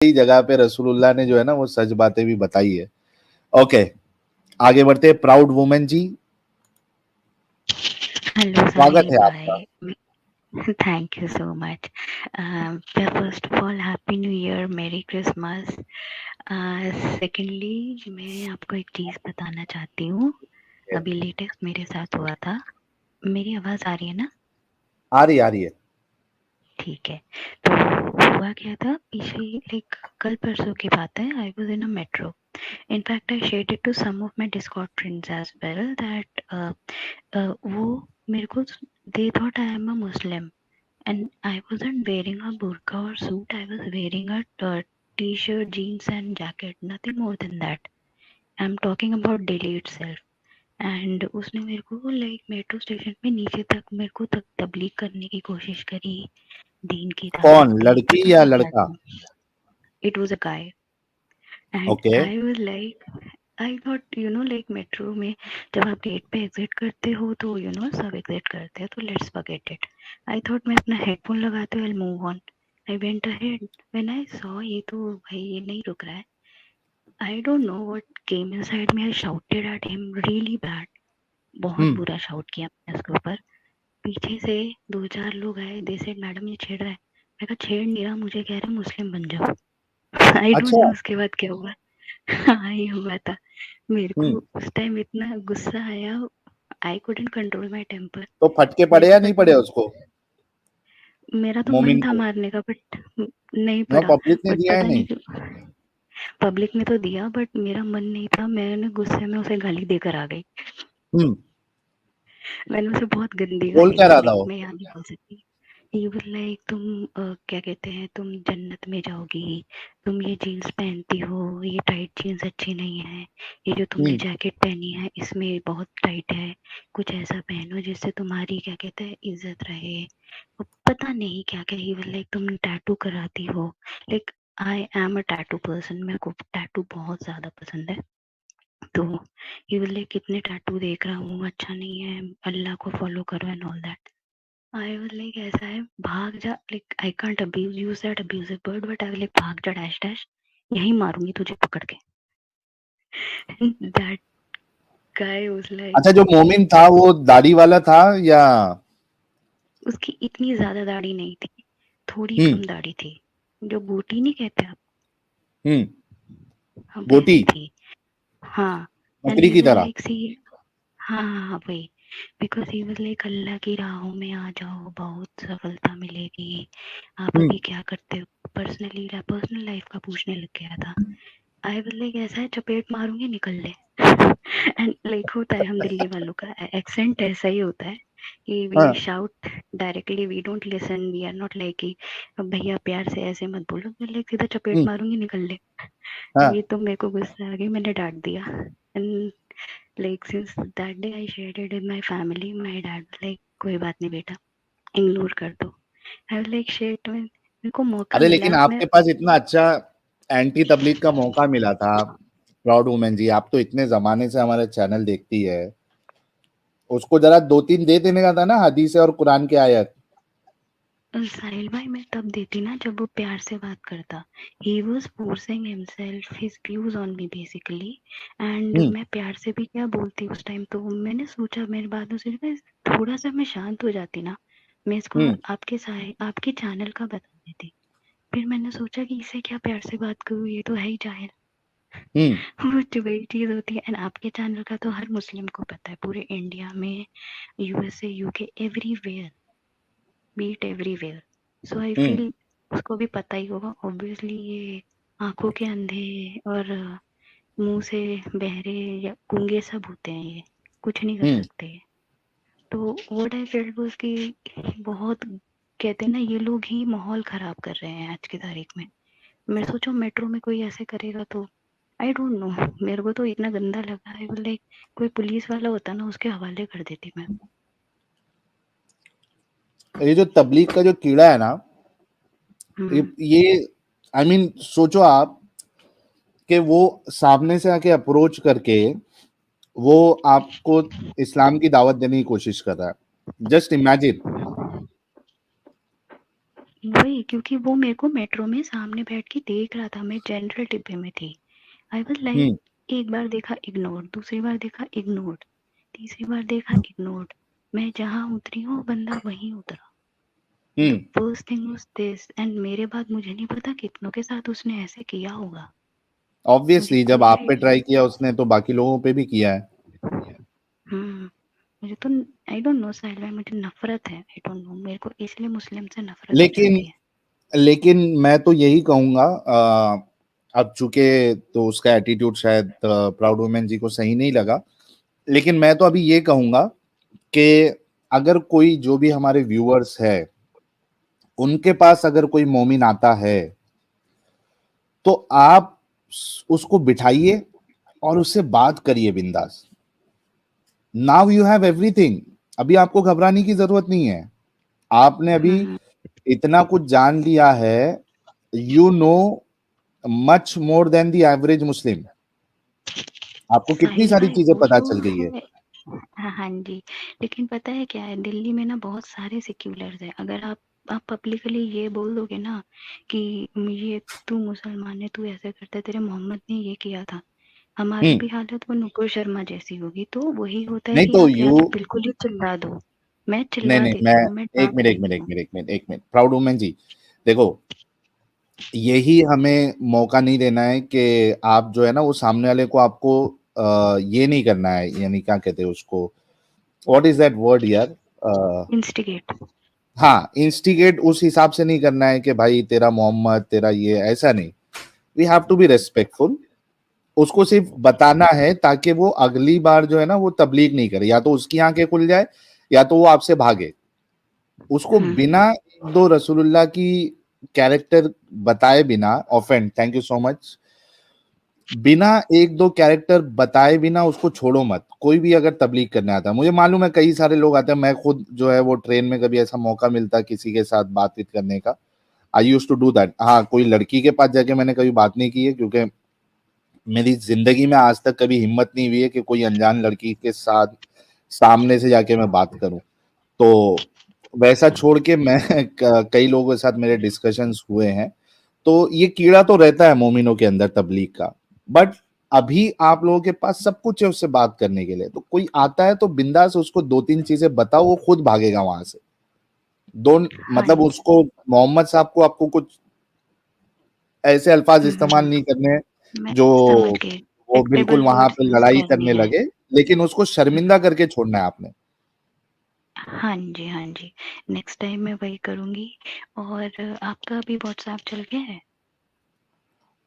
कई जगह पे रसूलुल्लाह ने जो है ना वो सच बातें भी बताई है। ओके, आगे बढ़ते हैं। प्राउड वुमेन जी, हेलो स्वागत साहिल है आपका। भाई, thank you so much. First of all happy new year, merry Christmas. Secondly मैं आपको एक चीज़ बताना चाहती हूँ। अभी लेटेस्ट मेरे साथ हुआ था। मेरी आवाज़ आ रही है ना? आ रही है। ठीक है। तो हुआ क्या था, पिछले लाइक कल परसों की बात है। I was in a metro. In fact, I shared it to some of my Discord friends as well that वो मेरे को they thought I am a Muslim and I wasn't wearing a burqa or suit. I was wearing a t-shirt, jeans and jacket. Nothing more than that. I'm talking about Delhi itself. And उसने मेरे को like metro station पे नीचे तक मेरे को तक तबलीग करने की कोशिश करी, दीन की दावत कौन, दी, लड़की पता या नहीं क्या लड़का? था। It was a guy and okay. I was like I thought like metro में जब आप गेट पे एग्जिट करते हो तो सब एग्जिट करते हैं, तो let's forget it. I thought मैं अपना हेडफोन लगाते हुए move on. I went ahead when I saw ये तो भाई ये नहीं रुक रहा है। I don't know what came inside me. I shouted at him really bad. बहुत बुरा शाउट किया मैंने उसके ऊपर। पीछे से दो चार लोग आए, दे सेड मैडम ये छेड़ रहा है। मैं कहा छेड़ नहीं रहा, मुझे कह रहा मुस्लिम बन जाओ। आई डोंट अच्छा। नो उसके बाद क्या हुआ। हाँ ये हुआ था। मेरे को उस टाइम इतना गुस्सा आया, I couldn't control my temper. तो फटके मेरे पड़े को या नहीं पता, पड़े उसको, मेरा तो मन मोमिन था को? मारने का बट नहीं ना, पड़ा। पब्लिक ने बट दिया है पता नहीं नहीं? क्यों पब्लिक ने तो दिया बट मेरा मन नहीं था। मैंने गुस्से में उसे गाली देकर आ गई। हम्म। मैंने उसे बहुत गंदी बोल गाली क्या दी, रहा था लाइक वो? मैं यहाँ नहीं बोल सकती। ही वाज लाइक तुम क्या कहते हैं, तुम जन्नत में जाओगी, तुम ये जीन्स पहनती हो, ये टाइट जीन्स अच्छी नहीं है, ये जो तुमने हम्म। जैकेट पहनी है इसमें बहुत टाइट है, कुछ ऐसा पहनो जिससे तुम्हारी क्या कहते हैं इज्जत रहे। और पता नहीं क्या क्या। ही वाज लाइक तुम टैटू कराती हो। Like I am a tattoo person, मेरे को टैटू बहुत ज्यादा पसंद है। तो ही वाज लाइक कितने टैटू देख रहा हूँ, अच्छा नहीं है, अल्लाह को फॉलो करो and all that. I was like ऐसा है, भाग जा। Like I can't abuse use that abusive word but I like भाग जा डैश डैश, यही मारूंगी तुझे पकड़ के। दैट गाय वाज अच्छा, लाइक जो मोमिन था वो दाढ़ी वाला था या? उसकी इतनी ज्यादा दाढ़ी नहीं थी, थोड़ी हम्म। कम दाढ़ी थी। जो गोटी नहीं कहते आप, हम्म। हाँ गोटी, वैसी थी। हाँ। एंड बकरी ही की वाज तरह। लाइक सी, हाँ हाँ हाँ वही। बिकॉज ही वाज लाइक अल्लाह की राहों में आ जाओ, बहुत सफलता मिलेगी, आप हम्म। अभी क्या करते हो, पर्सनल लाइफ का पूछने लग गया था। आई वाज लाइक ऐसा है चपेट मारूंगी निकल ले। एंड लाइक होता है हम दिल्ली वालों का एक्सेंट ऐसा ही होता है कि वी हाँ। Shout directly, we don't listen, we are not like कि भैया प्यार से ऐसे मत बोलो, मैं लाइक सीधा चपेट हम्म। मारूंगी निकल ले। हाँ। ये तो मेरे को गुस्सा आ गया, मैंने डांट दिया। And like since that day I shared it with my family. My dad like कोई बात नहीं बेटा, इग्नोर कर दो। आई लाइक शेट में मेरे को मौका अरे लेकिन मिला। मैं आपके पास इतना अच्छा एंटी तबलीग का मौका मिला था। प्राउड वुमेन जी, आप तो इतने जमाने से हमारे चैनल देखती है, उसको जरा दो तीन दे देने का था ना, हदीस और कुरान की आयत। साहिल भाई मैं तब देती ना जब वो प्यार से बात करता। He was forcing himself his views on me basically. And hmm. मैं प्यार से भी क्या बोलती उस टाइम। तो मैंने सोचा, मेरे बाद में सोचा थोड़ा सा मैं शांत हो जाती ना, मैं इसको हम्म। आपके चैनल का बता देती। फिर मैंने सोचा कि इसे क्या प्यार से बात करूँ, ये तो है ही जाहिल। हम्म। वो जो वही चीज होती है। एंड आपके चैनल का तो हर मुस्लिम को पता है, पूरे इंडिया में, USA UK everywhere, beat everywhere. So I hmm. Feel उसको भी पता ही होगा ऑब्वियसली। ये आंखों के अंधे और मुंह से बहरे या गूंगे सब होते हैं, ये कुछ नहीं कर हम्म। सकते। तो व्हाट आई फेल्ट वाज कि बहुत कहते हैं ना, ये लोग ही माहौल खराब कर रहे हैं आज की तारीख में। मैं सोचो मेट्रो में कोई ऐसे करेगा तो आई डोंट नो, मेरे को तो इतना गंदा लगा है। लाइक कोई पुलिस वाला होता ना, उसके हवाले कर देती मैं। ये जो तबलीग का जो कीड़ा है ना, ये आई मीन सोचो आप कि वो सामने से आके अप्रोच करके वो आपको इस्लाम की दावत देने की कोशिश कर रहा है। Just imagine. वही, क्योंकि वो मेरे को मेट्रो में सामने बैठ के देख रहा था, मैं जनरल डिब्बे में थी। आई वाज लाइक, एक बार देखा इग्नोर, दूसरी बार देखा इग्नोर, तीसरी बार देखा इग्नोर। मैं जहाँ उतरी हूँ बंदा वहीं उतरा। The first thing was this, and मेरे बाद मुझे नहीं पता कितनों के साथ उसने ऐसे किया होगा। ऑब्वियसली जब आप पे ट्राई किया उसने तो बाकी लोगों पे भी किया है। मुझे तो आई डोंट नो साहिल भाई, मुझे नफरत है, आई डोंट नो, मेरे को इसलिए मुस्लिम से नफरत हो जाती है। लेकिन मैं तो यही कहूंगा, अब चूंकि तो उसका एटीट्यूड शायद प्राउड वुमेन जी को सही नहीं लगा, लेकिन मैं तो अभी ये कहूंगा कि अगर कोई जो भी हमारे व्यूअर्स है उनके पास अगर कोई मोमिन आता है तो आप उसको बिठाइए और उससे बात करिए बिंदास। नाउ यू हैव एवरीथिंग, अभी आपको घबराने की जरूरत नहीं है। आपने अभी इतना कुछ जान लिया है, you know much more than the average Muslim. आपको कितनी साहिल सारी भाई चीजें वो पता तो चल गई है। हाँ जी, लेकिन पता है क्या है, दिल्ली में ना बहुत सारे सेक्युलर्स हैं। अगर आप पब्लिकली ये बोल दोगे ना कि ये तू मुसलमान है, तू ऐसे करता है, तेरे मोहम्मद ने ये किया था, हमारी भी हालत वो नुपुर शर्मा जैसी होगी। तो वही होता है नहीं कि तो आप या यू तो बिल्कुल ही चिल्ला दो, मैं नहीं चिल्ला नहीं, मैं देती हूँ, मैं एक डांट मिनट एक देती मिनट हूँ। एक मिनट एक मिनट एक मिनट प्राउड वुमेन जी, देखो यही हमें मौका नहीं देना है कि आप जो है ना वो सामने वाले को आपको ये नहीं करना है, यानी क्या कहते हैं उसको, व्हाट इज दैट वर्ड यार, इंस्टिगेट। हाँ इंस्टिगेट उस हिसाब से नहीं करना है कि भाई तेरा मोहम्मद तेरा ये, ऐसा नहीं। We have to be respectful. उसको सिर्फ बताना है ताकि वो अगली बार जो है ना वो तबलीग नहीं करे, या तो उसकी आंखें खुल जाए या तो वो आपसे भागे। उसको बिना एक दो रसूलुल्लाह की कैरेक्टर बताए बिना, offend, thank you so much, बिना एक दो कैरेक्टर बताए बिना उसको छोड़ो मत। कोई भी अगर तबलीग करने आता है, मुझे मालूम है कई सारे लोग आते हैं, मैं खुद जो है वो ट्रेन में कभी ऐसा मौका मिलता किसी के साथ बातचीत करने का, आई यूज टू डू दैट। हाँ, कोई लड़की के पास जाके मैंने कभी बात नहीं की है, क्योंकि मेरी जिंदगी में आज तक कभी हिम्मत नहीं हुई है कि कोई अनजान लड़की के साथ सामने से जाके मैं बात करूं। तो वैसा छोड़ के मैं कई लोगों के साथ मेरे डिस्कशंस हुए हैं। तो ये कीड़ा तो रहता है मोमिनों के अंदर तबलीग का, बट अभी आप लोगों के पास सब कुछ है उससे बात करने के लिए। तो कोई आता है तो बिंदास उसको दो तीन चीजें बताओ, वो खुद भागेगा वहां से। दो मतलब उसको, मोहम्मद साहब को आपको कुछ ऐसे अल्फाज इस्तेमाल नहीं करने हैं मैं जो समझ गई, वो बिल्कुल एक्सेप्टेबल वहां वर्ड्स पे यूज लड़ाई करनी करने है। लगे, लेकिन उसको शर्मिंदा करके छोड़ना है आपने। हाँ जी, हाँ जी, नेक्स्ट टाइम मैं वही करूँगी। और आपका अभी व्हाट्सएप चल गया है?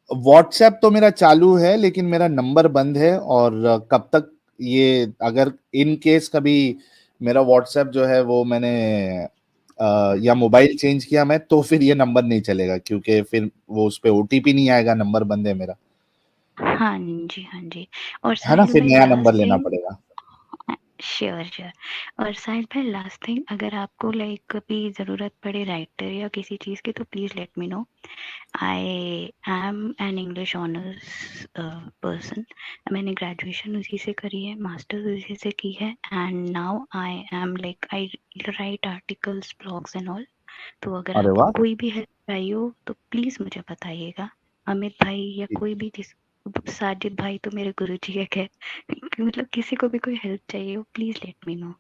व्हाट्सएप तो मेरा चालू है, लेकिन मेरा नंबर बंद है। और कब तक ये, अगर इन केस कभी मेरा व्हाट्सएप जो है वो मैंने या मोबाइल चेंज किया मैं, तो फिर ये नंबर नहीं चलेगा, क्योंकि फिर वो उस पे ओटीपी नहीं आएगा, नंबर बंद है मेरा, हाँ जी, हाँ जी। और है ना, साहिल फिर भाई नया नंबर लास्ट लेना थिंग, पड़ेगा। Sure sure. और साहिल भाई लास्ट थिंग, अगर आपको लाइक कभी ज़रूरत पड़े राइटर या किसी चीज़ की, तो please let me know. I am an English honours person. मैंने ग्रेजुएशन उसी से करी है, मास्टर्स उसी से की है, and now I am like I right articles, blogs and all. तो अगर अरे आपको वाह, कोई भी हेल्प चाहिए हो तो प्लीज़ मुझे बताइएगा। अमित भाई या कोई भी साजिद भाई तो मेरे गुरुजी है, खैर मतलब किसी को भी कोई हेल्प चाहिए हो, प्लीज़ लेट मी नो,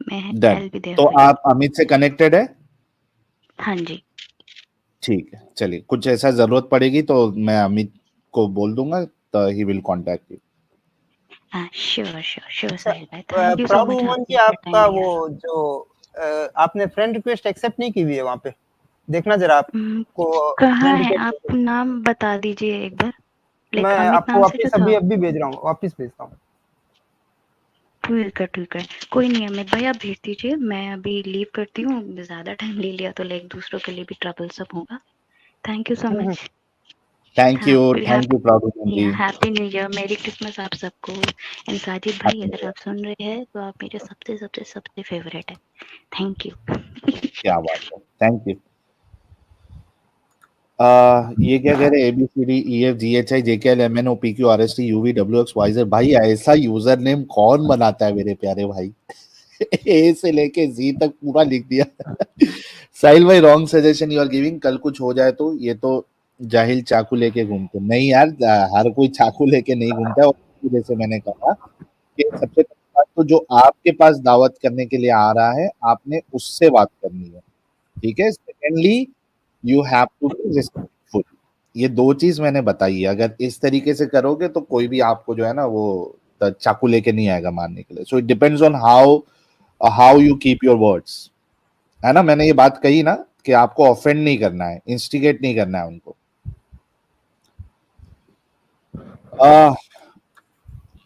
मैं डन। आई बी देयर तो फॉर यू। आप अमित से कनेक्टेड है? हाँ जी। ठीक है, चलिए, कुछ ऐसा जरूरत पड़ेगी तो मैं अमित को बोल दूंगा, तो ही विल कांटेक्ट यू। हाँ, श्योर श्योर श्योर अच्छा, साहिल भाई, thank you so proud much, woman की आपने इतना टाइम आपका दिया। वो जो आपने फ्रेंड रिक्वेस्ट एक्सेप्ट नहीं की हुई है वहाँ पे, देखना जरा आपको कहाँ फ्रेंड है, रिक्वेस्ट। आप नाम बता दीजिए एक बार, मैं लाइक अमित आपको नाम से जो वापस था। अभी अभी भेज रहा हूँ, वापस भेजता हूँ। ठीक है, कोई नहीं अमित भाई, आप भेज दीजिए, मैं अभी लीव करती हूँ, ज़्यादा टाइम ले लिया तो लाइक दूसरों के लिए भी ट्रबल सब होगा। Thank you so much. Thank you proud woman ji. Happy new year, merry Christmas आप सबको। एंड साजिद भाई, अगर आप सुन रहे हैं तो आप मेरे सबसे सबसे सबसे फेवरेट है। Thank you. क्या बात है, थैंक यू। ये क्या कह रहे हैं, ABCDEFGHIJKLMNOPQRSTUVWXYZ, भाई ऐसा यूजर नेम कौन बनाता है मेरे प्यारे भाई? ए से लेके जी तक पूरा लिख दिया। साहिल भाई wrong suggestion you are giving, कल कुछ हो जाए तो ये तो जाहिल चाकू लेके घूमते नहीं यार, हर कोई चाकू लेके नहीं घूमता है। और जैसे मैंने कहा कि सबसे पहली बात तो जो आपके पास दावत करने के लिए आ रहा है आपने उससे बात करनी है, ठीक है। Secondly you have to be respectful, ये दो चीज मैंने बताई है। अगर इस तरीके से करोगे तो कोई भी आपको जो है ना वो चाकू लेके नहीं आएगा मारने के लिए। So it depends on how how you keep your words, है ना। मैंने ये बात कही ना कि आपको ऑफेंड नहीं करना है, इंस्टिगेट नहीं करना है उनको।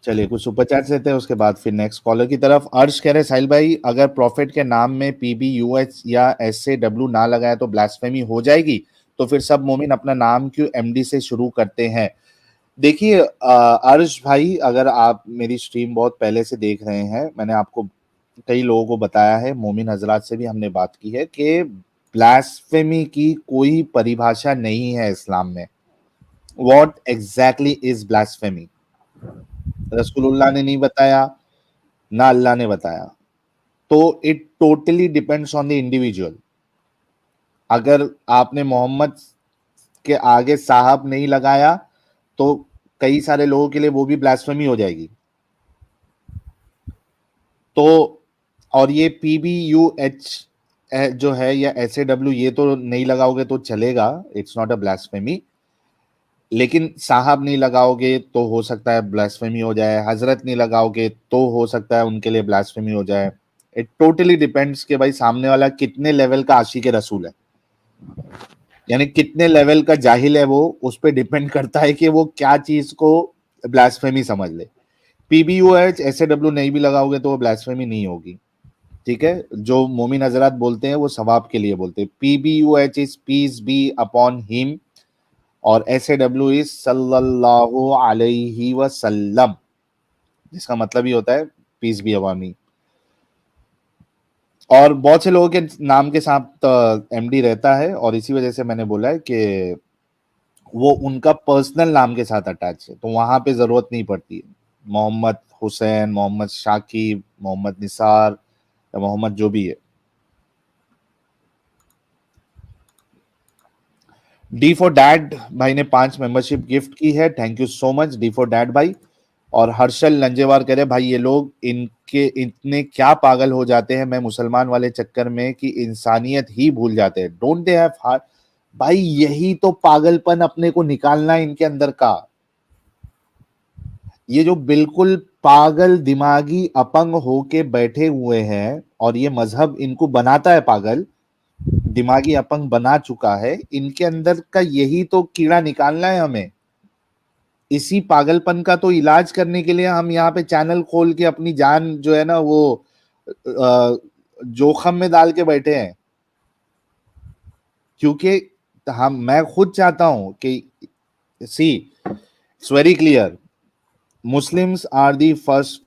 चलिए कुछ सुपर चैट से थे, उसके बाद फिर नेक्स्ट कॉलर की तरफ। अर्श कह रहे साहिल भाई अगर प्रॉफिट के नाम में PBUH या SAW ना लगाए तो ब्लास्फेमी हो जाएगी, तो फिर सब मोमिन अपना नाम क्यों MD से शुरू करते हैं। देखिए अर्श भाई, अगर आप मेरी स्ट्रीम बहुत पहले से देख रहे हैं, मैंने आपको कई लोगों को बताया है, मोमिन हजरात से भी हमने बात की है कि ब्लास्फेमी की कोई परिभाषा नहीं है इस्लाम में। व्हाट एग्जैक्टली इज ब्लास्फेमी, रसूलुल्लाह ने नहीं बताया, ना अल्लाह ने बताया। तो it totally depends on the individual. अगर आपने मोहम्मद के आगे साहब नहीं लगाया तो कई सारे लोगों के लिए वो भी ब्लास्फेमी हो जाएगी। तो और ये PBUH जो है या SAW ये तो नहीं लगाओगे तो चलेगा, इट्स नॉट अ ब्लास्फेमी। लेकिन साहब नहीं लगाओगे तो हो सकता है ब्लास्फेमी हो जाए, हजरत नहीं लगाओगे तो हो सकता है उनके लिए ब्लास्फेमी हो जाए। इट टोटली डिपेंड्स कि भाई सामने वाला कितने लेवल का आशिक रसूल है, यानी कितने लेवल का जाहिल है वो, उस पर डिपेंड करता है कि वो क्या चीज को ब्लास्फेमी समझ ले। PBUH SAW नहीं भी लगाओगे तो वो ब्लास्फेमी नहीं होगी, ठीक है। जो मोमिन हजरात बोलते हैं वो सवाब के लिए बोलते हैं। PBUH is peace be upon him और SAW इज सल्लल्लाहु अलैहि वसल्लम, जिसका मतलब ही होता है पीस बी अपॉन मी। और बहुत से लोगों के नाम के साथ MD रहता है और इसी वजह से मैंने बोला है कि वो उनका पर्सनल नाम के साथ अटैच है, तो वहां पे जरूरत नहीं पड़ती है मोहम्मद हुसैन, मोहम्मद शाकिब, मोहम्मद निसार या मोहम्मद जो भी है। डी फॉर डैड भाई ने 5 मेंबरशिप गिफ्ट की है, thank you so much D for dad भाई। और हर्षल लंजेवार कह रहे भाई ये लोग इनके इतने क्या पागल हो जाते हैं मैं मुसलमान वाले चक्कर में कि इंसानियत ही भूल जाते हैं, डोंट दे हैव हार्ट। भाई यही तो पागलपन अपने को निकालना है इनके अंदर का। ये जो बिल्कुल पागल दिमागी अपंग होके बैठे हुए हैं और ये मजहब इनको बनाता है पागल दिमागी अपंग बना चुका है, इनके अंदर का यही तो कीड़ा निकालना है हमें। इसी पागलपन का तो इलाज करने के लिए हम यहाँ पे चैनल खोल के अपनी जान जो है ना वो जोखम में डाल के बैठे हैं। क्योंकि मैं खुद चाहता हूं कि see it's very clear, Muslims are the first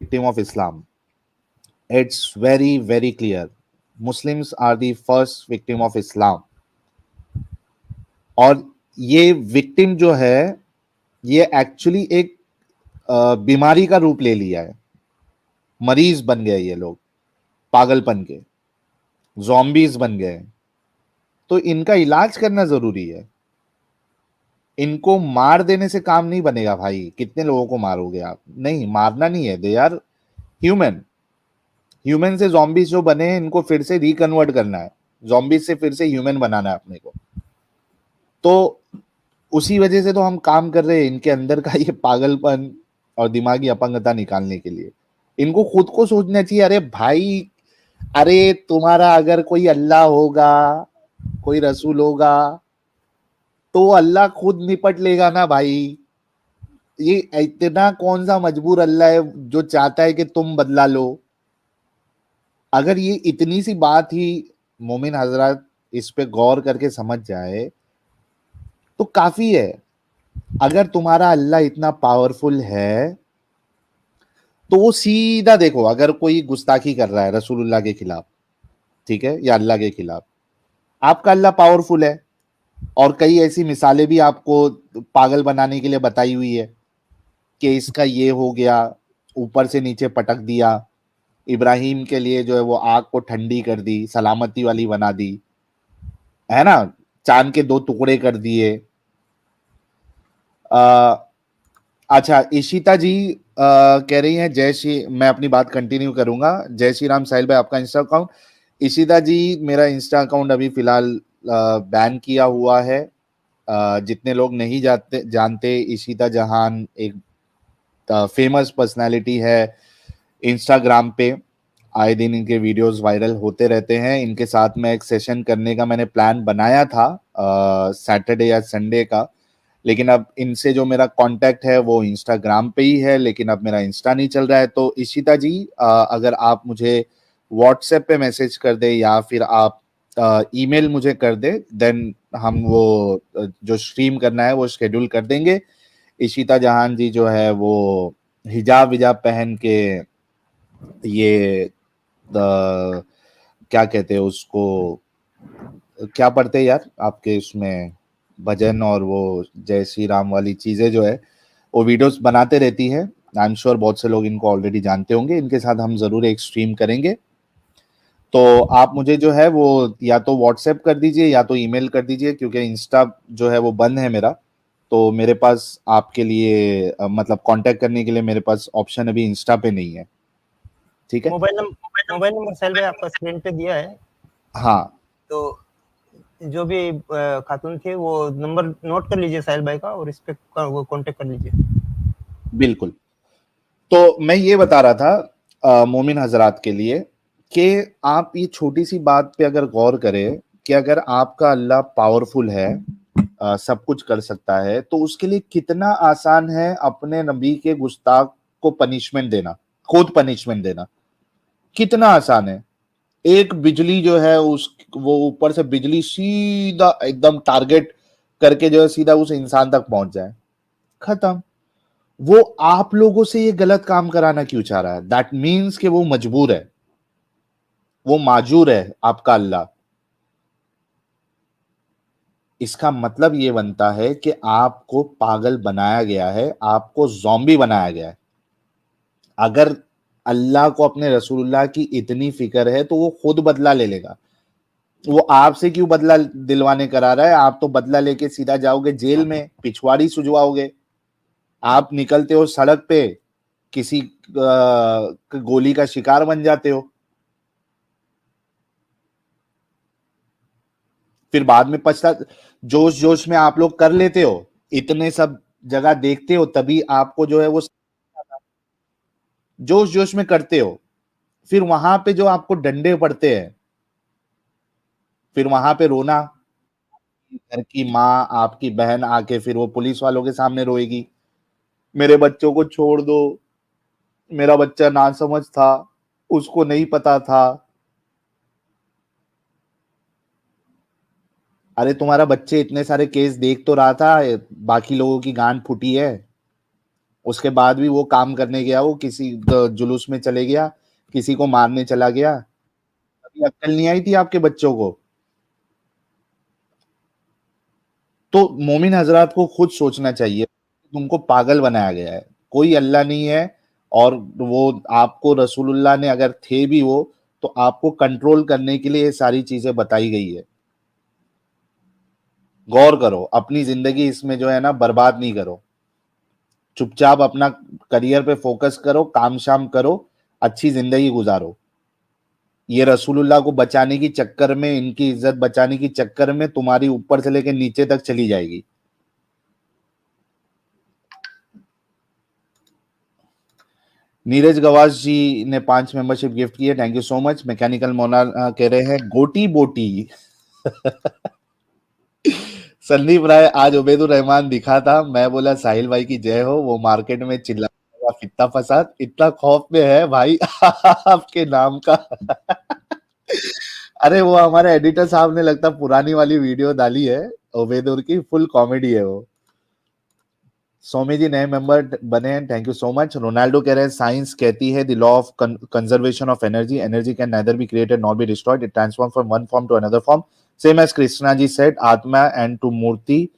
victim of Islam. It's very, very clear. Muslims are the first victim of Islam. और ये विक्टिम जो है ये एक्चुअली एक बीमारी का रूप ले लिया है, मरीज बन गए ये लोग, पागलपन के ज़ॉम्बीज बन गए। तो इनका इलाज करना जरूरी है। इनको मार देने से काम नहीं बनेगा भाई, कितने लोगों को मारोगे आप, नहीं मारना नहीं है, दे आर ह्यूमन। ह्यूमन से ज़ॉम्बीज जो बने हैं इनको फिर से रिकन्वर्ट करना है, ज़ॉम्बीज से फिर से ह्यूमन बनाना है अपने को। तो उसी वजह से तो हम काम कर रहे हैं इनके अंदर का ये पागलपन और दिमागी अपंगता निकालने के लिए। इनको खुद को सोचना चाहिए, अरे भाई अरे तुम्हारा अगर कोई अल्लाह होगा, कोई रसूल होगा तो अल्लाह खुद निपट लेगा ना भाई। ये इतना कौन सा मजबूर अल्लाह है जो चाहता है कि तुम बदला लो। अगर ये इतनी सी बात ही मोमिन हजरत इस पे गौर करके समझ जाए तो काफी है। अगर तुम्हारा अल्लाह इतना पावरफुल है तो वो सीधा देखो, अगर कोई गुस्ताखी कर रहा है रसूलुल्लाह के खिलाफ, ठीक है, या अल्लाह के खिलाफ, आपका अल्लाह पावरफुल है। और कई ऐसी मिसालें भी आपको पागल बनाने के लिए बताई हुई है कि इसका ये हो गया, ऊपर से नीचे पटक दिया, इब्राहिम के लिए जो है वो आग को ठंडी कर दी, सलामती वाली बना दी, है ना, चांद के 2 टुकड़े कर दिए। अच्छा, इशिता जी कह रही हैं जय श्री, मैं अपनी बात कंटिन्यू करूंगा। जय श्री राम साहिल भाई, आपका इंस्टा अकाउंट। इशिता जी, मेरा इंस्टा अकाउंट अभी फिलहाल बैन किया हुआ है। जितने लोग नहीं जानते, इशिता जहान एक फेमस पर्सनालिटी है इंस्टाग्राम पे। आए दिन इनके वीडियोस वायरल होते रहते हैं। इनके साथ में एक सेशन करने का मैंने प्लान बनाया था सैटरडे या संडे का, लेकिन अब इनसे जो मेरा कांटेक्ट है वो इंस्टाग्राम पे ही है, लेकिन अब मेरा इंस्टा नहीं चल रहा है। तो इशिता जी, अगर आप मुझे व्हाट्सएप पे मैसेज कर दे या फिर आप ईमेल मुझे कर दे, देन हम वो जो स्ट्रीम करना है वो शेड्यूल कर देंगे। इशिता जहान जी जो है वो हिजाब विजाब पहन के ये क्या कहते हैं उसको, क्या पढ़ते हैं यार आपके उसमें, भजन और वो जय श्री राम वाली चीजें जो है वो वीडियोस बनाते रहती है। आई एम श्योर बहुत से लोग इनको ऑलरेडी जानते होंगे। इनके साथ हम जरूर एक स्ट्रीम करेंगे। तो आप मुझे जो है वो या तो व्हाट्सएप कर दीजिए या तो ईमेल कर दीजिए, क्योंकि इंस्टा जो है वो बंद है मेरा। तो मेरे पास आपके लिए मतलब कांटेक्ट करने के लिए मेरे पास ऑप्शन अभी इंस्टा पे नहीं है। ठीक है, मोबाइल नंबर साहिल भाई आपका स्क्रीन पे दिया है। हाँ, तो जो भी खातून थे वो नंबर नोट कर लीजिए साहिल भाई का, और इस पे वो कांटेक्ट कर लीजिए। बिल्कुल। तो मैं ये बता रहा था मोमिन हजरात के लिए कि आप ये छोटी सी बात पे अगर गौर करें कि अगर आपका अल्लाह पावरफुल है, सब कुछ कर सकता है, तो उसके लिए कितना आसान है अपने नबी के गुस्ताख को पनिशमेंट देना, खुद पनिशमेंट देना। कितना आसान है। एक बिजली जो है उस वो ऊपर से बिजली सीधा एकदम टारगेट करके जो है सीधा उस इंसान तक पहुंच जाए, खत्म। वो आप लोगों से ये गलत काम कराना क्यों चाह रहा है? दैट मीन्स कि वो मजबूर है, वो माजूर है आपका अल्लाह। इसका मतलब ये बनता है कि आपको पागल बनाया गया है, आपको ज़ॉम्बी बनाया गया है। अगर अल्लाह को अपने रसूलुल्लाह की इतनी फिक्र है तो वो खुद बदला ले लेगा। वो आपसे क्यों बदला दिलवाने करा रहा है? आप तो बदला लेके सीधा जाओगे जेल में, पिछवाड़ी सुझवाओगे। आप निकलते हो सड़क पे, किसी गोली का शिकार बन जाते हो, फिर बाद में पछता, जोश जोश में आप लोग कर लेते हो, इतने सब जगह देखते हो, तभी आपको जो है वो जोश जोश में करते हो। फिर वहां पे जो आपको डंडे पड़ते हैं, फिर वहां पे रोना, घर की माँ आपकी बहन आके फिर वो पुलिस वालों के सामने रोएगी, मेरे बच्चों को छोड़ दो, मेरा बच्चा नासमझ था, उसको नहीं पता था। अरे तुम्हारा बच्चे इतने सारे केस देख तो रहा था, बाकी लोगों की गांड फूटी है, उसके बाद भी वो काम करने गया, वो किसी जुलूस में चले गया, किसी को मारने चला गया। अभी अक्ल नहीं आई थी आपके बच्चों को? तो मोमिन हजरात को खुद सोचना चाहिए, तुमको पागल बनाया गया है, कोई अल्लाह नहीं है। और वो आपको रसूलुल्लाह ने अगर थे भी वो, तो आपको कंट्रोल करने के लिए ये सारी चीजें बताई गई है। गौर करो, अपनी जिंदगी इसमें जो है ना बर्बाद नहीं करो। चुपचाप अपना करियर पे फोकस करो, काम शाम करो, अच्छी जिंदगी गुजारो। ये रसूलुल्लाह को बचाने की चक्कर में, इनकी इज्जत बचाने की चक्कर में तुम्हारी ऊपर से लेकर नीचे तक चली जाएगी। नीरज गवास जी ने 5 मेंबरशिप गिफ्ट की है, thank you so much. Mechanical Mona कह रहे हैं गोटी बोटी। संदीप राय, आज उबैदुर रहमान दिखा था, मैं बोला साहिल भाई की जय हो, वो मार्केट में चिल्ला फित्ता फसाद, इतना खौफ में है भाई आपके नाम का। अरे वो हमारे एडिटर साहब ने लगता पुरानी वाली वीडियो डाली है उबैदुर की, फुल कॉमेडी है वो। सोमी जी नए मेंबर बने हैं, thank you so much. Ronaldo कह रहे हैं साइंस कहती है the law of conservation of energy, energy can neither be created not be destroyed, it transform from one form to another form, same as Krishna ji said, आत्मा एंड टू मूर्ति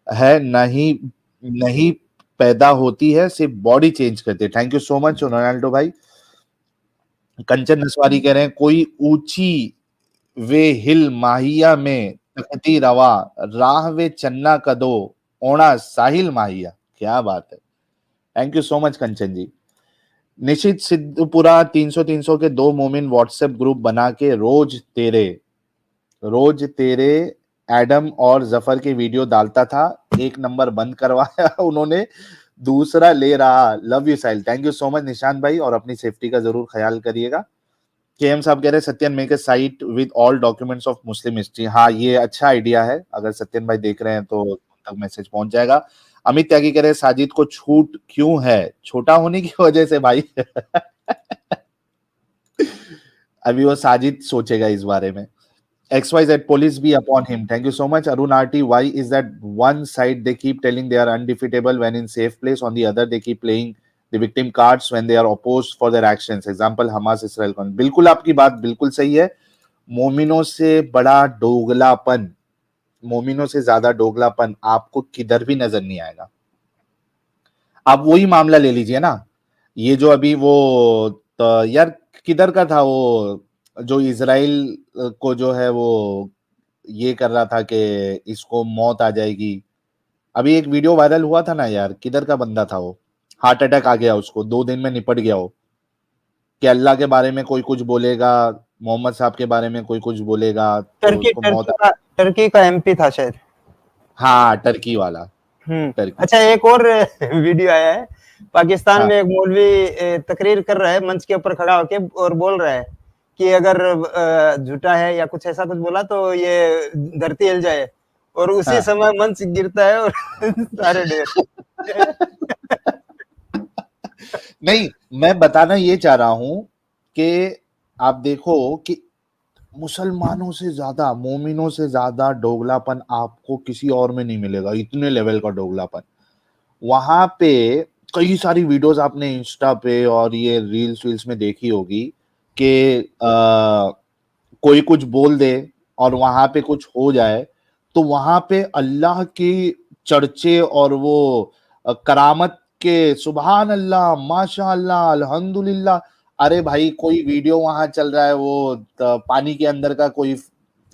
है, नहीं नहीं पैदा होती है, सिर्फ बॉडी चेंज करती है। Thank you so much Ronaldo भाई। कंचन नसवारी कह रहे हैं कोई ऊंची वे हिल माहिया में तखती रवा राह वे चन्ना कदो ओणा साहिल माहिया। क्या बात है, थैंक यू सो मच कंचन जी। निशित सिद्धपुरा 300 के 2 मोमिन व्हाट्सएप ग्रुप बना के रोज तेरे एडम और जफर के वीडियो डालता था, 1 नंबर बंद करवाया उन्होंने, दूसरा ले रहा। Love you Sahil, thank you so much Nishant भाई, और अपनी सेफ्टी का जरूर ख्याल करिएगा। केएम साहब कह रहे हैं Satyan make a site with all documents of Muslim history. हाँ, ये अच्छा आइडिया है, अगर सत्यन भाई देख रहे हैं तो उन तक मैसेज पहुंच जाएगा। अमित त्यागी कह रहे हैं साजिद को छूट क्यों है, छोटा होने की वजह से भाई। अभी वो साजिद सोचेगा इस बारे में। XYZ police be upon him. Thank you so much. Arun RT, why is that one side they keep telling they are undefeatable when in safe place, on the other they keep playing the victim cards when they are opposed for their actions? Example, Hamas Israel conflict. बिल्कुल आपकी बात बिल्कुल सही है। मोमिनों से बड़ा दोगलापन, मोमिनों से ज्यादा दोगलापन आपको किधर भी नजर नहीं आएगा। आप वही मामला ले लीजिए ना, ये जो अभी वो तो यार किधर का था वो, जो इजराइल को जो है वो ये कर रहा था कि इसको मौत आ जाएगी। अभी एक वीडियो वायरल हुआ था ना यार, किधर का बंदा था वो, हार्ट अटैक आ गया उसको, 2 दिन में निपट गया वो, कि अल्लाह के बारे में कोई कुछ बोलेगा, मोहम्मद साहब के बारे में कोई कुछ बोलेगा तो उसको मौत। टर्की का एमपी था शायद। हाँ, टर्की वाला। टर्की। अच्छा, एक और वीडियो आया है, पाकिस्तान में एक मौलवी तकरीर कर रहा है, मंच के ऊपर खड़ा होके और बोल रहा है कि अगर झूठा है या कुछ ऐसा कुछ बोला तो ये धरती हिल जाए, और उसी समय मंच गिरता है और सारे ढेर। नहीं, मैं बताना ये चाह रहा हूं कि आप देखो कि मुसलमानों से ज्यादा, मोमिनों से ज्यादा दोगलापन आपको किसी और में नहीं मिलेगा, इतने लेवल का दोगलापन। वहां पे कई सारी वीडियोस आपने इंस्टा पे और ये रील्स में देखी होगी कि कोई कुछ बोल दे और वहां पे कुछ हो जाए तो वहां पे अल्लाह की चर्चे और वो करामत के सुभान अल्लाह, माशा अल्लाह, अल्हम्दुलिल्लाह। अरे भाई, कोई वीडियो वहां चल रहा है, वो पानी के अंदर का कोई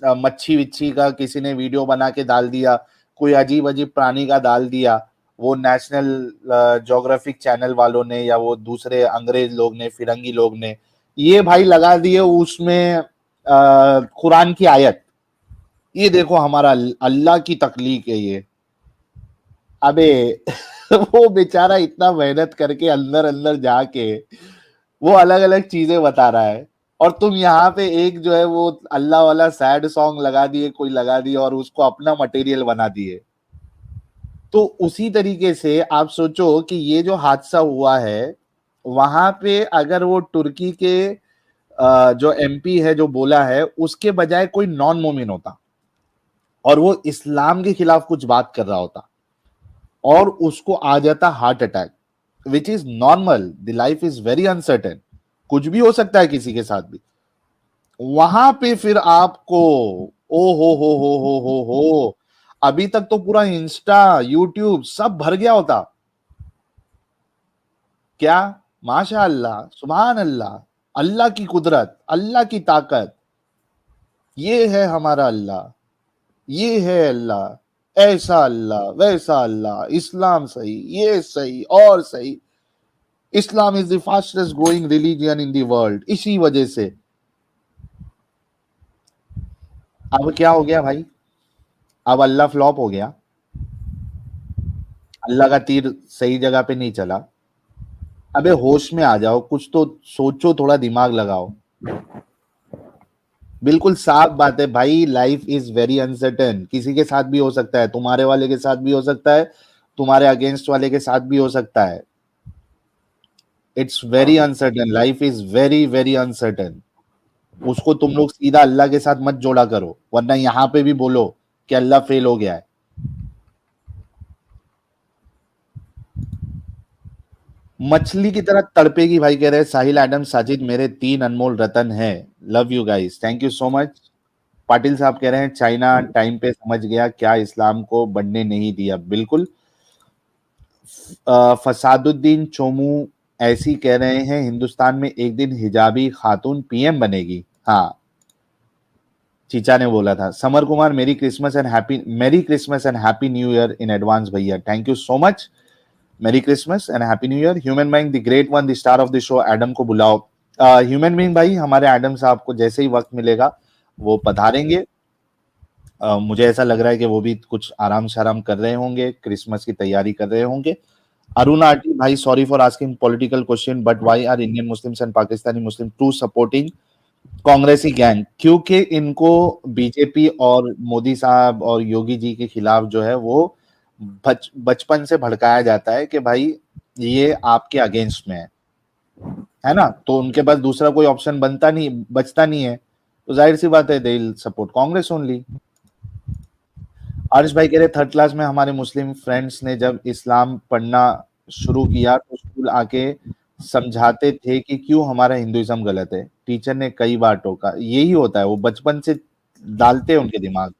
मच्छी विच्छी का किसी ने वीडियो बना के डाल दिया, कोई अजीब अजीब प्राणी का डाल दिया, वो नेशनल ज्योग्राफिक चैनल वालों ने या वो दूसरे अंग्रेज लोग ने, फिरंगी लोग ने, ये भाई लगा दिए उसमें कुरान की आयत, ये देखो हमारा अल्लाह की तख्लीक है ये। अबे वो बेचारा इतना मेहनत करके अंदर अंदर जाके वो अलग अलग चीजें बता रहा है, और तुम यहाँ पे एक जो है वो अल्लाह वाला सैड सॉन्ग लगा दिए, कोई लगा दिए और उसको अपना मटेरियल बना दिए। तो उसी तरीके से आप सोचो कि ये जो हादसा हुआ है वहां पे अगर वो तुर्की के जो एमपी है जो बोला है उसके बजाय कोई नॉन मोमिन होता और वो इस्लाम के खिलाफ कुछ बात कर रहा होता और उसको आ जाता heart attack, which is normal, the life is very uncertain, कुछ भी हो सकता है किसी के साथ भी। वहां पे फिर आपको ओ हो, अभी तक तो पूरा इंस्टा यूट्यूब सब भर गया होता। क्या, माशा अल्लाह, सुभान अल्लाह, अल्लाह की कुदरत, अल्लाह की ताकत, ये है हमारा अल्लाह, ये है अल्लाह, ऐसा अल्लाह, वैसा अल्लाह, इस्लाम सही, ये सही और सही, Islam is the fastest growing religion in the world. इसी वजह से अब क्या हो गया भाई, अब अल्लाह फ्लॉप हो गया, अल्लाह का तीर सही जगह पे नहीं चला। अबे होश में आ जाओ, कुछ तो सोचो, थोड़ा दिमाग लगाओ। बिल्कुल साफ बात है भाई, लाइफ इज वेरी अनसर्टेन, किसी के साथ भी हो सकता है, तुम्हारे वाले के साथ भी हो सकता है, तुम्हारे अगेंस्ट वाले के साथ भी हो सकता है। It's very uncertain, life is very very uncertain. उसको तुम लोग सीधा अल्लाह के साथ मत जोड़ा करो, वरना यहां पे भी बोलो कि अल्लाह फेल हो गया है। मछली की तरह तड़पेगी भाई, कह रहे हैं साहिल एडम साजिद मेरे 3 अनमोल रतन है। Love you guys, thank you so much. Patil साहब कह रहे हैं चाइना टाइम पे समझ गया, क्या इस्लाम को बढ़ने नहीं दिया। बिल्कुल। फसादुद्दीन चोमू ऐसी कह रहे हैं हिंदुस्तान में एक दिन हिजाबी खातून पीएम बनेगी। हाँ, चीचा ने बोला था। Samar Kumar, merry Christmas and happy new year in advance भैया। Thank you so much. Merry Christmas and happy new year. Human being the great one, the star of the show, Adam को बुलाओ। ह्यूमन बीइंग भाई, हमारे Adam साहब को जैसे ही वक्त मिलेगा वो पधारेंगे। मुझे ऐसा लग रहा है कि वो भी कुछ आराम शाराम कर रहे होंगे, क्रिसमस की तैयारी कर रहे होंगे। अरुण आटी भाई, sorry for asking political question, but why are Indian Muslims and Pakistani Muslim too supporting कांग्रेसी गैंग? क्योंकि इनको बीजेपी और मोदी साहब और योगी जी के खिलाफ जो है वो बचपन से भड़काया जाता है कि भाई ये आपके अगेंस्ट में है ना, तो उनके पास दूसरा कोई ऑप्शन बचता नहीं है, तो जाहिर सी बात है they will support Congress only. Aarish भाई कह रहे थर्ड क्लास में हमारे मुस्लिम फ्रेंड्स ने जब इस्लाम पढ़ना शुरू किया तो स्कूल आके समझाते थे कि क्यों हमारा हिंदुइज्म गलत है। टीचर ने कई बार टोका। यही होता है, वो बचपन से डालते हैं उनके दिमाग